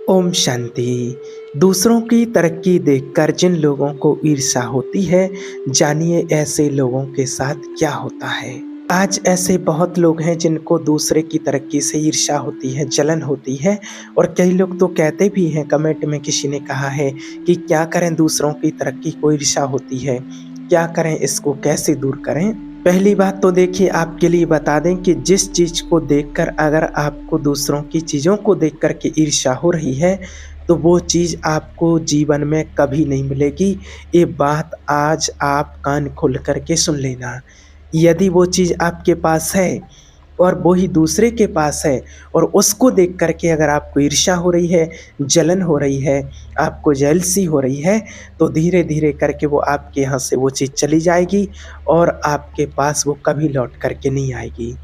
ओम शांति। दूसरों की तरक्की देखकर जिन लोगों को ईर्ष्या होती है, जानिए ऐसे लोगों के साथ क्या होता है। आज ऐसे बहुत लोग हैं जिनको दूसरे की तरक्की से ईर्ष्या होती है, जलन होती है और कई लोग तो कहते भी हैं, कमेंट में किसी ने कहा है कि क्या करें, दूसरों की तरक्की को ईर्ष्या होती है, क्या करें, इसको कैसे दूर करें। पहली बात तो देखिए, आपके लिए बता दें कि जिस चीज़ को देखकर अगर आपको दूसरों की चीज़ों को देख कर के ईर्ष्या हो रही है, तो वो चीज़ आपको जीवन में कभी नहीं मिलेगी। ये बात आज आप कान खोल कर के सुन लेना। यदि वो चीज़ आपके पास है और वो ही दूसरे के पास है और उसको देख कर के अगर आपको ईर्ष्या हो रही है, जलन हो रही है, आपको जेलसी हो रही है, तो धीरे-धीरे करके वो आपके यहाँ से वो चीज़ चली जाएगी और आपके पास वो कभी लौट कर के नहीं आएगी।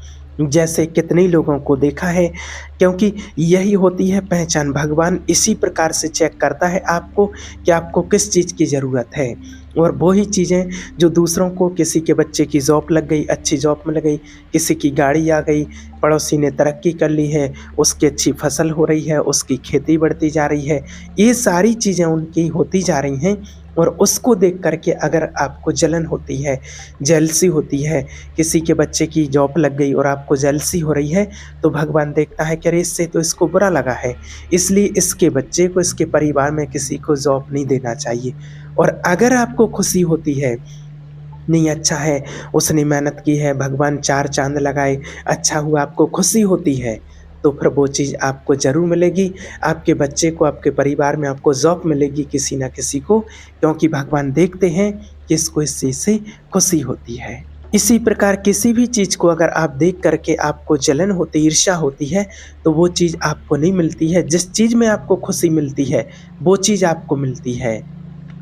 जैसे कितने लोगों को देखा है, क्योंकि यही होती है पहचान। भगवान इसी प्रकार से चेक करता है आपको कि आपको किस चीज़ की ज़रूरत है, और वो ही चीज़ें जो दूसरों को, किसी के बच्चे की जॉब लग गई, अच्छी जॉब में लग गई, किसी की गाड़ी आ गई, पड़ोसी ने तरक्की कर ली है, उसकी अच्छी फसल हो रही है, उसकी खेती बढ़ती जा रही है, ये सारी चीज़ें उनकी होती जा रही हैं और उसको देख कर के अगर आपको जलन होती है, जेलसी होती है, किसी के बच्चे की जॉब लग गई और आपको जेलसी हो रही है, तो भगवान देखता है कि अरे इससे तो इसको बुरा लगा है, इसलिए इसके बच्चे को, इसके परिवार में किसी को जॉब नहीं देना चाहिए। और अगर आपको खुशी होती है, नहीं अच्छा है, उसने मेहनत की है, भगवान 4 चाँद लगाए, अच्छा हुआ, आपको खुशी होती है, तो फिर वो चीज़ आपको ज़रूर मिलेगी। आपके बच्चे को, आपके परिवार में आपको जॉब मिलेगी किसी न किसी को, क्योंकि भगवान देखते हैं कि इसको इस चीज़ से खुशी होती है। इसी प्रकार किसी भी चीज़ को अगर आप देख कर के आपको जलन होती, ईर्ष्या होती है, तो वो चीज़ आपको नहीं मिलती है। जिस चीज़ में आपको खुशी मिलती है, वो चीज़ आपको मिलती है।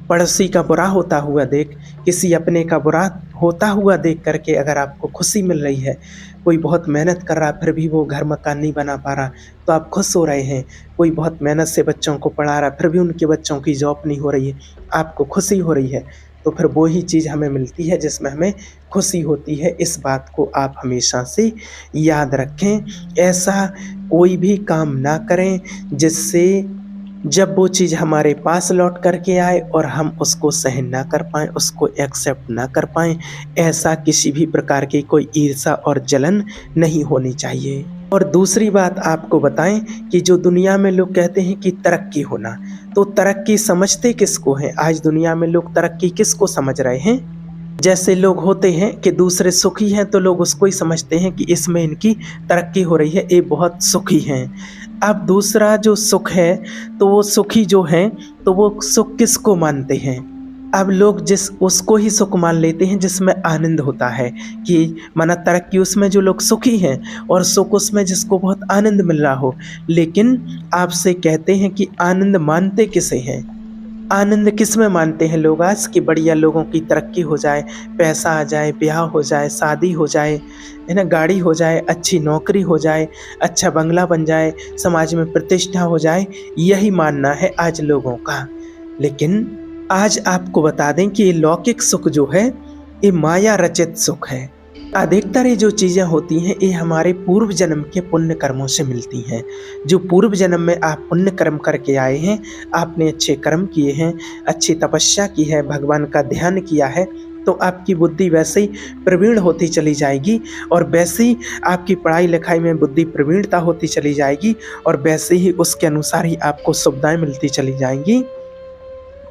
पड़ोसी का बुरा होता हुआ देख, किसी अपने का बुरा होता हुआ देख कर के अगर आपको खुशी मिल रही है, कोई बहुत मेहनत कर रहा फिर भी वो घर मकान नहीं बना पा रहा, तो आप खुश हो रहे हैं। कोई बहुत मेहनत से बच्चों को पढ़ा रहा फिर भी उनके बच्चों की जॉब नहीं हो रही है, आपको खुशी हो रही है, तो फिर वो ही चीज़ हमें मिलती है जिसमें हमें खुशी होती है। इस बात को आप हमेशा से याद रखें। ऐसा कोई भी काम ना करें जिससे जब वो चीज़ हमारे पास लौट कर के आए और हम उसको सहन ना कर पाएँ, उसको एक्सेप्ट ना कर पाएँ, ऐसा किसी भी प्रकार की कोई ईर्ष्या और जलन नहीं होनी चाहिए। और दूसरी बात आपको बताएँ कि जो दुनिया में लोग कहते हैं कि तरक्की होना, तो तरक्की समझते किसको हैं? आज दुनिया में लोग तरक्की किसको समझ रहे हैं? जैसे लोग होते हैं कि दूसरे सुखी हैं तो लोग उसको ही समझते हैं कि इसमें इनकी तरक्की हो रही है, ये बहुत सुखी हैं। अब दूसरा जो सुख है, तो वो सुखी जो हैं, तो वो सुख किसको मानते हैं? अब लोग जिस उसको ही सुख मान लेते हैं जिसमें आनंद होता है, कि माना तरक्की उसमें जो लोग सुखी हैं और सुख उसमें जिसको बहुत आनंद मिल रहा हो। लेकिन आपसे कहते हैं कि आनंद मानते किसे हैं? आनंद किस में मानते हैं लोग आज, कि बढ़िया लोगों की तरक्की हो जाए, पैसा आ जाए, ब्याह हो जाए, शादी हो जाए, है ना, गाड़ी हो जाए, अच्छी नौकरी हो जाए, अच्छा बंगला बन जाए, समाज में प्रतिष्ठा हो जाए, यही मानना है आज लोगों का। लेकिन आज आपको बता दें कि ये लौकिक सुख जो है, ये माया रचित सुख है। अधिकतर ये जो चीज़ें होती हैं, ये हमारे पूर्व जन्म के पुण्य कर्मों से मिलती हैं। जो पूर्व जन्म में आप पुण्य कर्म करके आए हैं, आपने अच्छे कर्म किए हैं, अच्छी तपस्या की है, भगवान का ध्यान किया है, तो आपकी बुद्धि वैसे ही प्रवीण होती चली जाएगी और वैसे ही आपकी पढ़ाई लिखाई में बुद्धि प्रवीणता होती चली जाएगी और वैसे ही उसके अनुसार ही आपको सुविधाएं मिलती चली जाएंगी।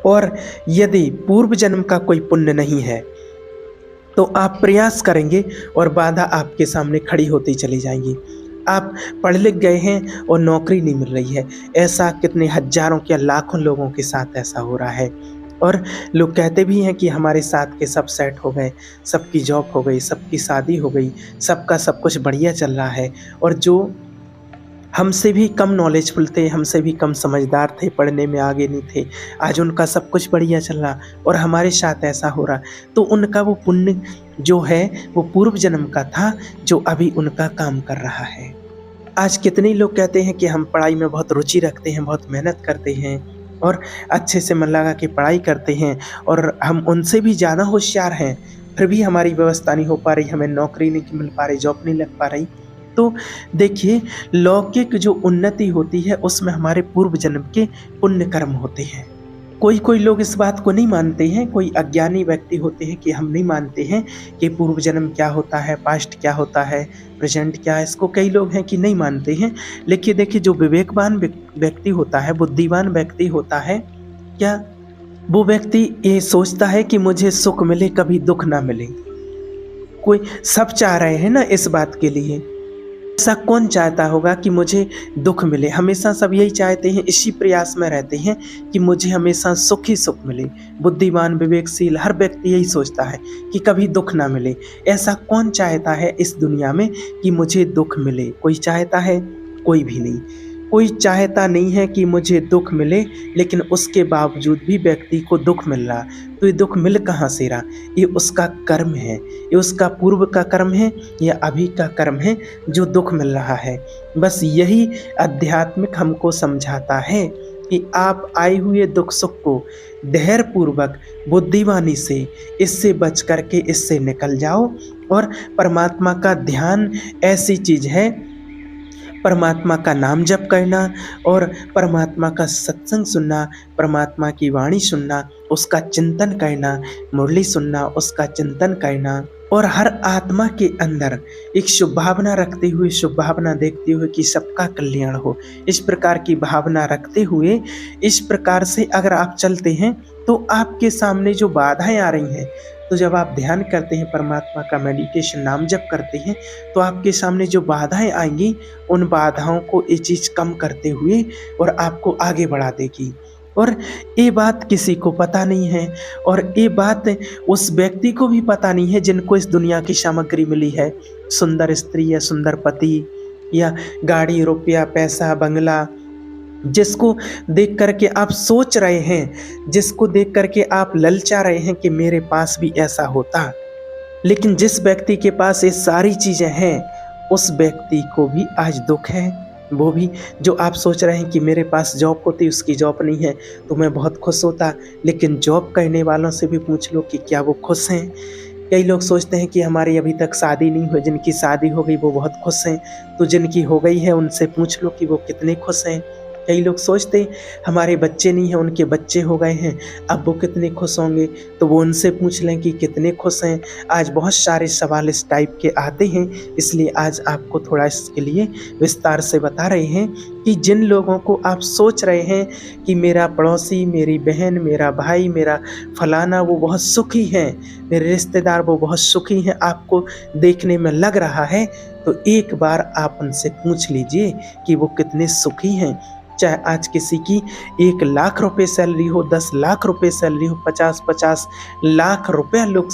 और यदि पूर्व जन्म का कोई पुण्य नहीं है, तो आप प्रयास करेंगे और बाधा आपके सामने खड़ी होती चली जाएंगी। आप पढ़ लिख गए हैं और नौकरी नहीं मिल रही है, ऐसा कितने हज़ारों या लाखों लोगों के साथ ऐसा हो रहा है। और लोग कहते भी हैं कि हमारे साथ के सब सेट हो गए, सबकी जॉब हो गई, सबकी शादी हो गई, सबका सब कुछ बढ़िया चल रहा है, और जो हमसे भी कम नॉलेजफुल थे, हमसे भी कम समझदार थे, पढ़ने में आगे नहीं थे, आज उनका सब कुछ बढ़िया चल रहा और हमारे साथ ऐसा हो रहा, तो उनका वो पुण्य जो है वो पूर्व जन्म का था, जो अभी उनका काम कर रहा है। आज कितने लोग कहते हैं कि हम पढ़ाई में बहुत रुचि रखते हैं, बहुत मेहनत करते हैं और अच्छे से मन लगा के पढ़ाई करते हैं और हम उनसे भी ज़्यादा होशियार हैं, फिर भी हमारी व्यवस्था नहीं हो पा रही, हमें नौकरी नहीं मिल पा रही, जॉब नहीं लग पा रही। तो देखिए, लौकिक जो उन्नति होती है उसमें हमारे पूर्व जन्म के पुण्य कर्म होते हैं। कोई लोग इस बात को नहीं मानते हैं, कोई अज्ञानी व्यक्ति होते हैं कि हम नहीं मानते हैं कि पूर्व जन्म क्या होता है, पास्ट क्या होता है, प्रेजेंट क्या है। इसको कई लोग हैं कि नहीं मानते हैं। लेकिन देखिए, जो विवेकवान व्यक्ति होता है, बुद्धिमान व्यक्ति होता है, क्या वो व्यक्ति ये सोचता है कि मुझे सुख मिले, कभी दुख ना मिले। कोई सब चाह रहे हैं ना इस बात के लिए। ऐसा कौन चाहता होगा कि मुझे दुख मिले? हमेशा सब यही चाहते हैं, इसी प्रयास में रहते हैं कि मुझे हमेशा सुख ही सुख मिले। बुद्धिमान, विवेकशील हर व्यक्ति यही सोचता है कि कभी दुख ना मिले। ऐसा कौन चाहता है इस दुनिया में कि मुझे दुख मिले? कोई चाहता है? कोई भी नहीं। कोई चाहता नहीं है कि मुझे दुख मिले, लेकिन उसके बावजूद भी व्यक्ति को दुख मिल रहा। तो ये दुख मिल कहाँ से रहा? ये उसका कर्म है, ये उसका पूर्व का कर्म है या अभी का कर्म है जो दुख मिल रहा है। बस यही आध्यात्मिक हमको समझाता है कि आप आए हुए दुख सुख को धैर्य पूर्वक, बुद्धिमानी से इससे बच करके इससे निकल जाओ। और परमात्मा का ध्यान ऐसी चीज है, परमात्मा का नाम जप करना और परमात्मा का सत्संग सुनना, परमात्मा की वाणी सुनना, उसका चिंतन करना, मुरली सुनना, उसका चिंतन करना और हर आत्मा के अंदर एक शुभ भावना रखते हुए, शुभ भावना देखते हुए कि सबका कल्याण हो। इस प्रकार की भावना रखते हुए, इस प्रकार से अगर आप चलते हैं तो आपके सामने जो बाधाएं आ रही हैं, तो जब आप ध्यान करते हैं, परमात्मा का मेडिटेशन नाम जप करते हैं, तो आपके सामने जो बाधाएं आएंगी, उन बाधाओं को ये चीज़ कम करते हुए और आपको आगे बढ़ा देगी। और ये बात किसी को पता नहीं है, और ये बात उस व्यक्ति को भी पता नहीं है जिनको इस दुनिया की सामग्री मिली है, सुंदर स्त्री या सुंदर पति या गाड़ी, रुपया, पैसा, बंगला, जिसको देख करके आप सोच रहे हैं, जिसको देख करके आप ललचा रहे हैं कि मेरे पास भी ऐसा होता। लेकिन जिस व्यक्ति के पास ये सारी चीज़ें हैं, उस व्यक्ति को भी आज दुख है। वो भी जो आप सोच रहे हैं कि मेरे पास जॉब होती, उसकी जॉब नहीं है तो मैं बहुत खुश होता। लेकिन जॉब करने वालों से भी पूछ लो कि क्या वो खुश हैं। कई लोग सोचते हैं कि हमारी अभी तक शादी नहीं हुई, जिनकी शादी हो गई वो बहुत खुश हैं। तो जिनकी हो गई है उनसे पूछ लो कि वो कितने खुश हैं। कई लोग सोचते हमारे बच्चे नहीं हैं, उनके बच्चे हो गए हैं, अब वो कितने खुश होंगे, तो वो उनसे पूछ लें कि कितने खुश हैं। आज बहुत सारे सवाल इस टाइप के आते हैं, इसलिए आज आपको थोड़ा इसके लिए विस्तार से बता रहे हैं कि जिन लोगों को आप सोच रहे हैं कि मेरा पड़ोसी, मेरी बहन, मेरा भाई, मेरा फलाना वो बहुत सुखी हैं, मेरे रिश्तेदार वो बहुत सुखी हैं, आपको देखने में लग रहा है, तो एक बार आप उनसे पूछ लीजिए कि वो कितने सुखी हैं। चाहे आज किसी की 1 लाख रुपए सैलरी हो, 10 लाख रुपए सैलरी हो, 50-50 लाख रुपया लोग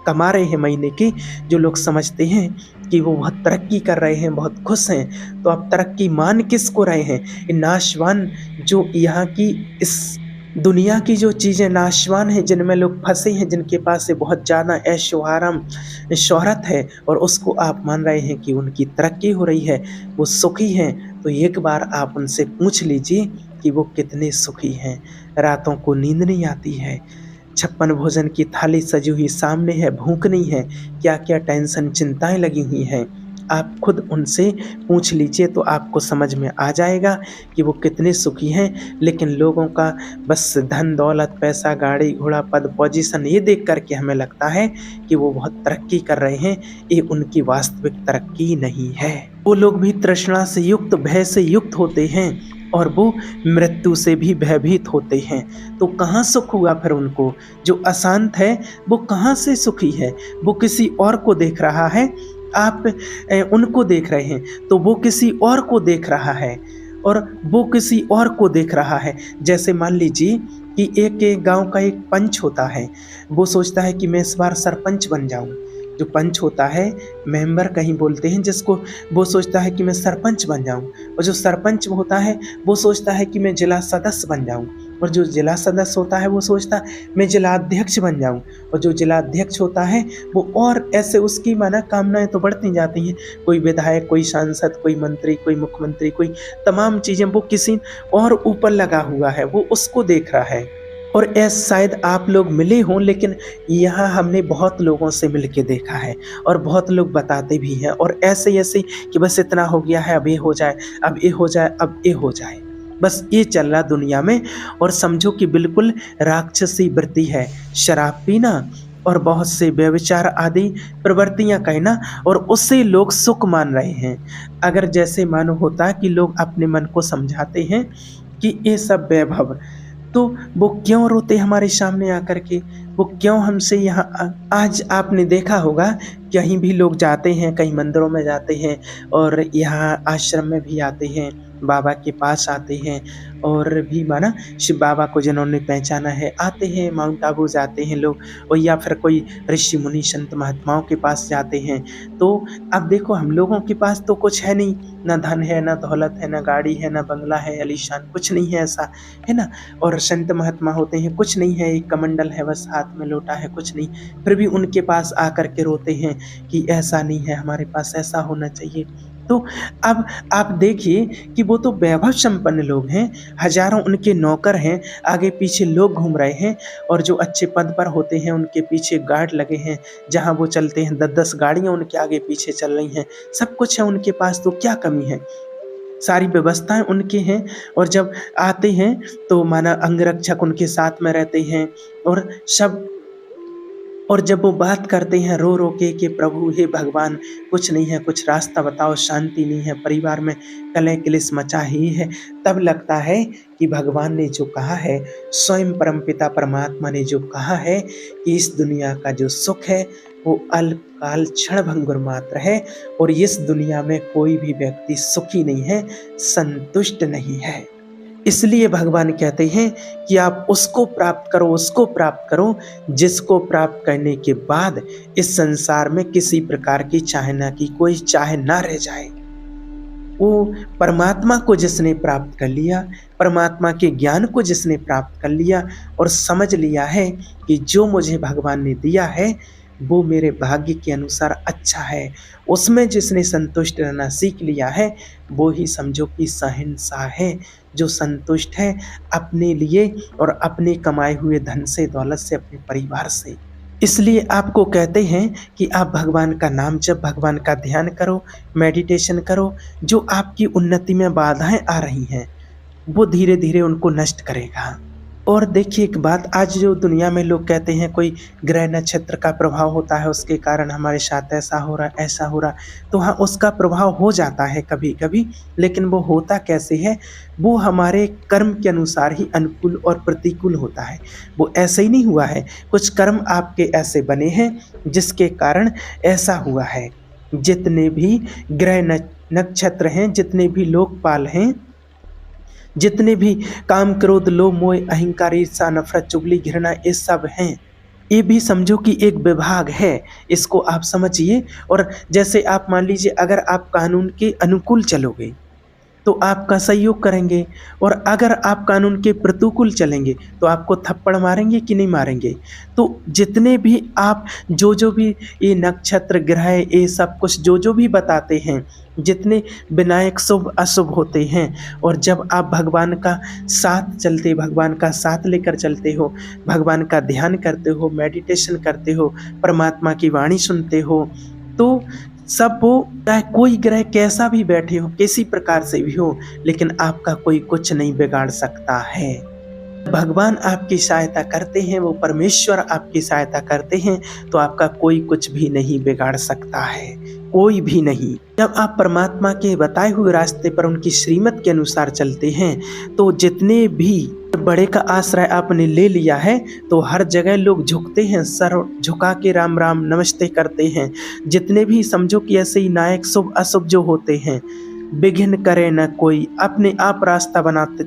कमा रहे हैं महीने के, जो लोग समझते हैं कि वो बहुत तरक्की कर रहे हैं, बहुत खुश हैं। तो आप तरक्की मान किसको रहे हैं? ये नाशवान, जो यहाँ की इस दुनिया की जो चीज़ें नाशवान हैं, जिनमें लोग फंसे हैं, जिनके पास से बहुत ज़्यादा ऐशो आराम, शोहरत है, और उसको आप मान रहे हैं कि उनकी तरक्की हो रही है, वो सुखी हैं। तो एक बार आप उनसे पूछ लीजिए कि वो कितने सुखी हैं। रातों को नींद नहीं आती है, 56 भोजन की थाली सजी हुई सामने है, भूख नहीं है, क्या क्या टेंशन, चिंताएं लगी हुई हैं। आप खुद उनसे पूछ लीजिए तो आपको समझ में आ जाएगा कि वो कितने सुखी हैं। लेकिन लोगों का बस धन दौलत, पैसा, गाड़ी घोड़ा, पद पोजीशन, ये देख करके हमें लगता है कि वो बहुत तरक्की कर रहे हैं। ये उनकी वास्तविक तरक्की नहीं है। वो लोग भी तृष्णा से युक्त, भय से युक्त होते हैं, और वो मृत्यु से भी भयभीत होते हैं। तो कहाँ सुख हुआ फिर उनको? जो अशांत है वो कहाँ से सुखी है? वो किसी और को देख रहा है, आप उनको देख रहे हैं, तो वो किसी और को देख रहा है, और वो किसी और को देख रहा है। जैसे मान लीजिए कि एक गांव का एक पंच होता है, वो सोचता है कि मैं इस बार सरपंच बन जाऊं। जो पंच होता है, मेंबर कहीं बोलते हैं जिसको, वो सोचता है कि मैं सरपंच बन जाऊं। और जो सरपंच होता है वो सोचता है कि मैं जिला सदस्य बन जाऊं। और जो जिला सदस्य होता है वो सोचता है मैं जिला अध्यक्ष बन जाऊं। और जो जिला अध्यक्ष होता है वो, और ऐसे उसकी मनोकामनाएं तो बढ़ती जाती हैं। कोई विधायक, कोई सांसद, कोई मंत्री, कोई मुख्यमंत्री, कोई तमाम चीज़ें, वो किसी और ऊपर लगा हुआ है, वो उसको देख रहा है। और ऐसा शायद आप लोग मिले हों, लेकिन यहाँ हमने बहुत लोगों से मिल के देखा है और बहुत लोग बताते भी हैं और ऐसे-ऐसे कि बस इतना हो गया है, अब ये हो जाए, अब ये हो जाए, अब ये हो जाए। बस ये चल रहा दुनिया में और समझो कि बिल्कुल राक्षसी वृत्ति है। शराब पीना और बहुत से व्यभिचार आदि प्रवृत्तियाँ करना और उससे लोग सुख मान रहे हैं। अगर जैसे मानो होता कि लोग अपने मन को समझाते हैं कि ये सब वैभव, तो वो क्यों रोते हमारे सामने आकर के? वो क्यों हमसे यहाँ आज आपने देखा होगा कहीं भी लोग जाते हैं, कहीं मंदिरों में जाते हैं और यहाँ आश्रम में भी आते हैं, बाबा के पास आते हैं और भी माना शिव बाबा को जिन्होंने पहचाना है आते हैं, माउंट आबू जाते हैं लोग और या फिर कोई ऋषि मुनि संत महात्माओं के पास जाते हैं। तो अब देखो हम लोगों के पास तो कुछ है नहीं, ना धन है, ना दौलत है, ना गाड़ी है, ना बंगला है आलीशान, कुछ नहीं है ऐसा, है ना? और संत महात्मा होते हैं, कुछ नहीं है, एक कमंडल है बस, हाथ में लोटा है, कुछ नहीं, फिर भी उनके पास आकर के रोते हैं कि ऐसा नहीं है, हमारे पास ऐसा होना चाहिए। तो अब आप देखिए कि वो तो वैभव संपन्न लोग हैं, हज़ारों उनके नौकर हैं, आगे-पीछे लोग घूम रहे हैं और जो अच्छे पद पर होते हैं उनके पीछे गार्ड लगे हैं, जहाँ वो चलते हैं 10-10 गाड़ियाँ उनके आगे-पीछे चल रही हैं, सब कुछ है उनके पास, तो क्या कमी है? सारी व्यवस्थाएँ उनके हैं और जब आते हैं तो माना अंगरक्षक उनके साथ में रहते हैं और सब, और जब वो बात करते हैं रो-रो के कि प्रभु हे भगवान कुछ नहीं है, कुछ रास्ता बताओ, शांति नहीं है, परिवार में कलह-क्लेश मचा ही है, तब लगता है कि भगवान ने जो कहा है, स्वयं परमपिता परमात्मा ने जो कहा है कि इस दुनिया का जो सुख है वो अल्पकाल क्षणभंगुर मात्र है और इस दुनिया में कोई भी व्यक्ति सुखी नहीं है, संतुष्ट नहीं है। इसलिए भगवान कहते हैं कि आप उसको प्राप्त करो जिसको प्राप्त करने के बाद इस संसार में किसी प्रकार की चाहे ना की कोई चाहे ना रह जाए। वो परमात्मा को जिसने प्राप्त कर लिया, परमात्मा के ज्ञान को जिसने प्राप्त कर लिया और समझ लिया है कि जो मुझे भगवान ने दिया है वो मेरे भाग्य के अनुसार अच्छा है, उसमें जिसने संतुष्ट रहना सीख लिया है वो ही समझो कि शहंशाह है, जो संतुष्ट है अपने लिए और अपने कमाए हुए धन से, दौलत से, अपने परिवार से। इसलिए आपको कहते हैं कि आप भगवान का नाम जप, भगवान का ध्यान करो, मेडिटेशन करो, जो आपकी उन्नति में बाधाएँ आ रही हैं, वो धीरे-धीरे उनको नष्ट करेगा। और देखिए एक बात, आज जो दुनिया में लोग कहते हैं कोई ग्रह नक्षत्र का प्रभाव होता है, उसके कारण हमारे साथ ऐसा हो रहा, ऐसा हो रहा, तो हाँ उसका प्रभाव हो जाता है कभी-कभी, लेकिन वो होता कैसे है, वो हमारे कर्म के अनुसार ही अनुकूल और प्रतिकूल होता है। वो ऐसे ही नहीं हुआ है, कुछ कर्म आपके ऐसे बने हैं जिसके कारण ऐसा हुआ है। जितने भी ग्रह नक्षत्र हैं, जितने भी लोकपाल हैं, जितने भी काम, क्रोध, लोभ, मोह, अहंकार, ईर्ष्या, नफरत, चुगली, घृणा, ये सब हैं, ये भी समझो कि एक विभाग है, इसको आप समझिए। और जैसे आप मान लीजिए अगर आप कानून के अनुकूल चलोगे तो आपका सहयोग करेंगे और अगर आप कानून के प्रतिकूल चलेंगे तो आपको थप्पड़ मारेंगे कि नहीं मारेंगे। तो जितने भी आप जो भी ये नक्षत्र, ग्रह, ये सब कुछ जो भी बताते हैं, जितने विनायक शुभ अशुभ होते हैं, और जब आप भगवान का साथ चलते, भगवान का साथ लेकर चलते हो, भगवान का ध्यान करते हो, मेडिटेशन करते हो, परमात्मा की वाणी सुनते हो, तो सब वो चाहे कोई ग्रह कैसा भी बैठे हो, किसी प्रकार से भी हो, लेकिन आपका कोई कुछ नहीं बिगाड़ सकता है। भगवान आपकी सहायता करते हैं, वो परमेश्वर आपकी सहायता करते हैं, तो आपका कोई कुछ भी नहीं बिगाड़ सकता है, कोई भी नहीं। जब आप परमात्मा के बताए हुए रास्ते पर उनकी श्रीमत के अनुसार चलते हैं, तो जितने भी बड़े का आश्रय आपने ले लिया है, तो हर जगह लोग झुकते हैं, सर झुका के राम राम नमस्ते करते हैं। जितने भी समझो कि ऐसे ही नायक शुभ अशुभ जो होते हैं, विघ्न करे न कोई, अपने आप रास्ता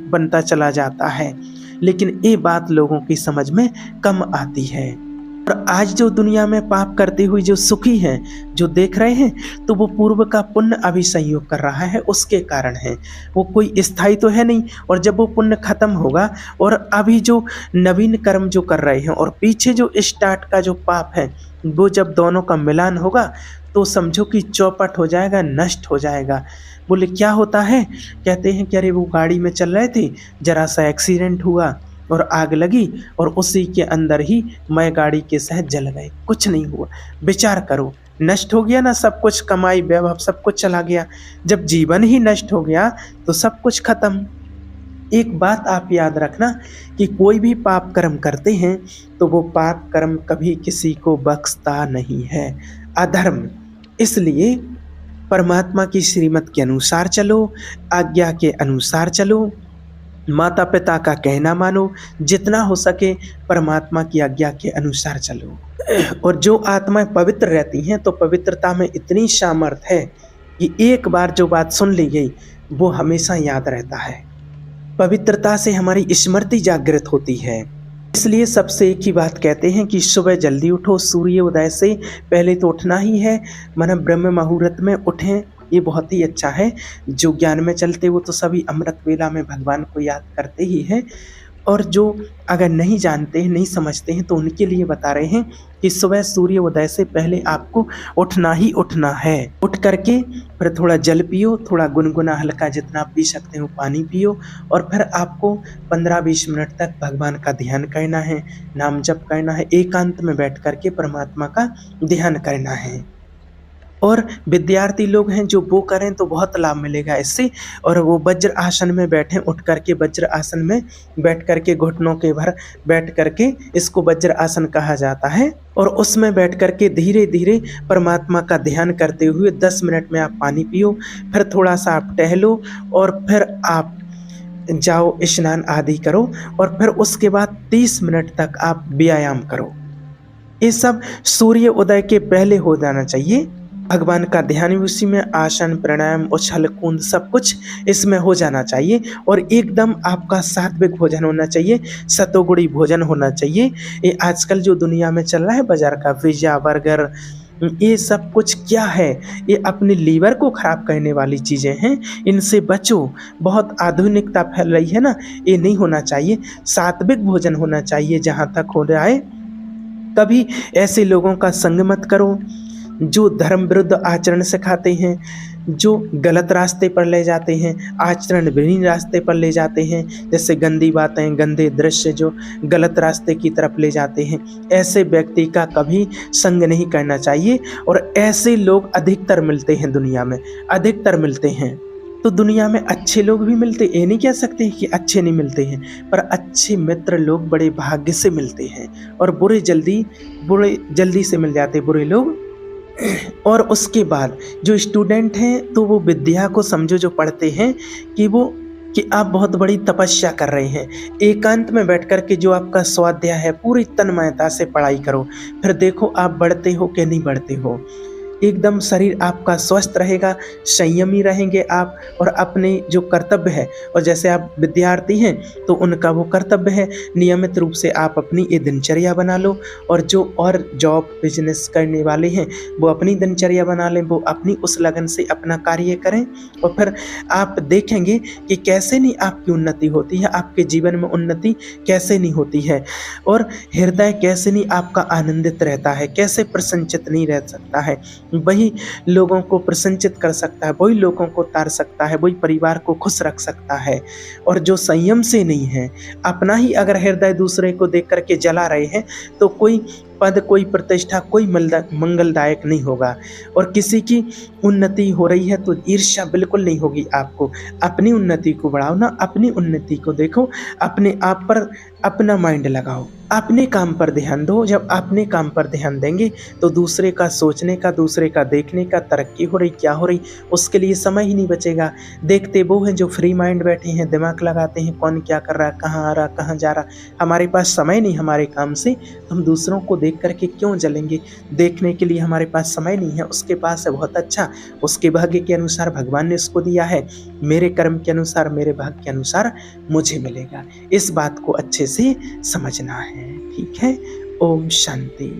बनता चला जाता है, लेकिन ये बात लोगों की समझ में कम आती है। और आज जो दुनिया में पाप करते हुए जो सुखी हैं, जो देख रहे हैं, तो वो पूर्व का पुण्य अभी संयोग कर रहा है, उसके कारण है। वो कोई स्थायी तो है नहीं, और जब वो पुण्य खत्म होगा और अभी जो नवीन कर्म जो कर रहे हैं और पीछे जो स्टार्ट का जो पाप है, वो जब दोनों का मिलान होगा तो समझो कि चौपट हो जाएगा, नष्ट हो जाएगा। बोले क्या होता है, कहते हैं कि अरे वो गाड़ी में चल रहे थे, जरा सा एक्सीडेंट हुआ, और आग लगी और उसी के अंदर ही मैं गाड़ी के सहित जल गए, कुछ नहीं हुआ। विचार करो, नष्ट हो गया ना सब कुछ, कमाई वैभव सब कुछ चला गया। जब जीवन ही नष्ट हो गया तो सब कुछ खत्म। एक बात आप याद रखना कि कोई भी पाप कर्म करते हैं तो वो पाप कर्म कभी किसी को बख्शता नहीं है, अधर्म। इसलिए परमात्मा की श्रीमत के अनुसार चलो, आज्ञा के अनुसार चलो, माता पिता का कहना मानो, जितना हो सके परमात्मा की आज्ञा के अनुसार चलो। और जो आत्माएं पवित्र रहती हैं तो पवित्रता में इतनी सामर्थ है कि एक बार जो बात सुन ली गई वो हमेशा याद रहता है। पवित्रता से हमारी स्मृति जागृत होती है। इसलिए सबसे एक ही बात कहते हैं कि सुबह जल्दी उठो, सूर्य उदय से पहले तो उठना ही है, माना ब्रह्म मुहूर्त में उठें, ये बहुत ही अच्छा है। जो ज्ञान में चलते वो तो सभी अमृत वेला में भगवान को याद करते ही हैं, और जो अगर नहीं जानते हैं, नहीं समझते हैं, तो उनके लिए बता रहे हैं कि सुबह सूर्य उदय से पहले आपको उठना ही उठना है। उठ करके फिर थोड़ा जल पियो, थोड़ा गुनगुना हल्का जितना आप पी सकते हो पानी पियो, और फिर आपको 15-20 मिनट तक भगवान का ध्यान करना है, नाम जप करना है, एकांत में बैठ करके परमात्मा का ध्यान करना है। और विद्यार्थी लोग हैं जो वो करें तो बहुत लाभ मिलेगा इससे। और वो वज्र आसन में बैठें, उठ करके वज्र आसन में बैठ करके घुटनों के भर बैठ करके, इसको वज्र आसन कहा जाता है। और उसमें बैठ करके धीरे धीरे परमात्मा का ध्यान करते हुए 10 मिनट में आप पानी पियो, फिर थोड़ा सा आप टहलो, और फिर आप जाओ स्नान आदि करो, और फिर उसके बाद 30 मिनट तक आप व्यायाम करो। ये सब सूर्य उदय के पहले हो जाना चाहिए। भगवान का ध्यान भी उसी में, आसन प्राणायाम उछल कूद सब कुछ इसमें हो जाना चाहिए। और एकदम आपका सात्विक भोजन होना चाहिए, सतोगुणी भोजन होना चाहिए। ये आजकल जो दुनिया में चल रहा है बाजार का पिज्जा बर्गर, ये सब कुछ क्या है? ये अपने लीवर को खराब करने वाली चीज़ें हैं, इनसे बचो। बहुत आधुनिकता फैल रही है ना, ये नहीं होना चाहिए। सात्विक भोजन होना चाहिए जहाँ तक हो रहा है। कभी ऐसे लोगों का संग मत करो जो धर्म विरुद्ध आचरण सिखाते हैं, जो गलत रास्ते पर ले जाते हैं, आचरण विहीन रास्ते पर ले जाते हैं, जैसे गंदी बातें, गंदे दृश्य जो गलत रास्ते की तरफ ले जाते हैं। ऐसे व्यक्ति का कभी संग नहीं करना चाहिए। और ऐसे लोग अधिकतर मिलते हैं दुनिया में, अधिकतर मिलते हैं। तो दुनिया में अच्छे लोग भी मिलते, ये नहीं कह सकते कि अच्छे नहीं मिलते हैं, पर अच्छे मित्र लोग बड़े भाग्य से मिलते हैं, और बुरे जल्दी से मिल जाते बुरे लोग। और उसके बाद जो स्टूडेंट हैं तो वो विद्या को समझो, जो पढ़ते हैं कि आप बहुत बड़ी तपस्या कर रहे हैं। एकांत में बैठ कर के जो आपका स्वाध्याय है पूरी तन्मयता से पढ़ाई करो, फिर देखो आप बढ़ते हो कि नहीं बढ़ते हो। एकदम शरीर आपका स्वस्थ रहेगा, संयमी रहेंगे आप, और अपने जो कर्तव्य है, और जैसे आप विद्यार्थी हैं तो उनका वो कर्तव्य है, नियमित रूप से आप अपनी ये दिनचर्या बना लो। और जो और जॉब बिजनेस करने वाले हैं वो अपनी दिनचर्या बना लें, वो अपनी उस लगन से अपना कार्य करें, और फिर आप देखेंगे कि कैसे नहीं आपकी उन्नति होती है, आपके जीवन में उन्नति कैसे नहीं होती है, और हृदय कैसे नहीं आपका आनंदित रहता है, कैसे प्रसन्नचित नहीं रह सकता है। वही लोगों को प्रसन्नचित कर सकता है, वही लोगों को तार सकता है, वही परिवार को खुश रख सकता है। और जो संयम से नहीं है, अपना ही अगर हृदय दूसरे को देख करके जला रहे हैं, तो कोई पद, कोई प्रतिष्ठा, कोई मंगलदायक नहीं होगा। और किसी की उन्नति हो रही है तो ईर्ष्या बिल्कुल नहीं होगी आपको। अपनी उन्नति को बढ़ाओ ना, अपनी उन्नति को देखो, अपने आप पर अपना माइंड लगाओ, अपने काम पर ध्यान दो। जब अपने काम पर ध्यान देंगे तो दूसरे का सोचने का, दूसरे का देखने का, तरक्की हो रही क्या हो रही, उसके लिए समय ही नहीं बचेगा। देखते वो हैं जो फ्री माइंड बैठे हैं, दिमाग लगाते हैं कौन क्या कर रहा है, कहाँ आ रहा, कहाँ जा रहा। हमारे पास समय नहीं हमारे काम से, तो हम दूसरों को देख करके क्यों जलेंगे? देखने के लिए हमारे पास समय नहीं है, उसके पास है बहुत अच्छा, उसके भाग्य के अनुसार भगवान ने उसको दिया है, मेरे कर्म के अनुसार, मेरे भाग्य के अनुसार मुझे मिलेगा। इस बात को अच्छे से समझना है, ठीक है। ओम शांति।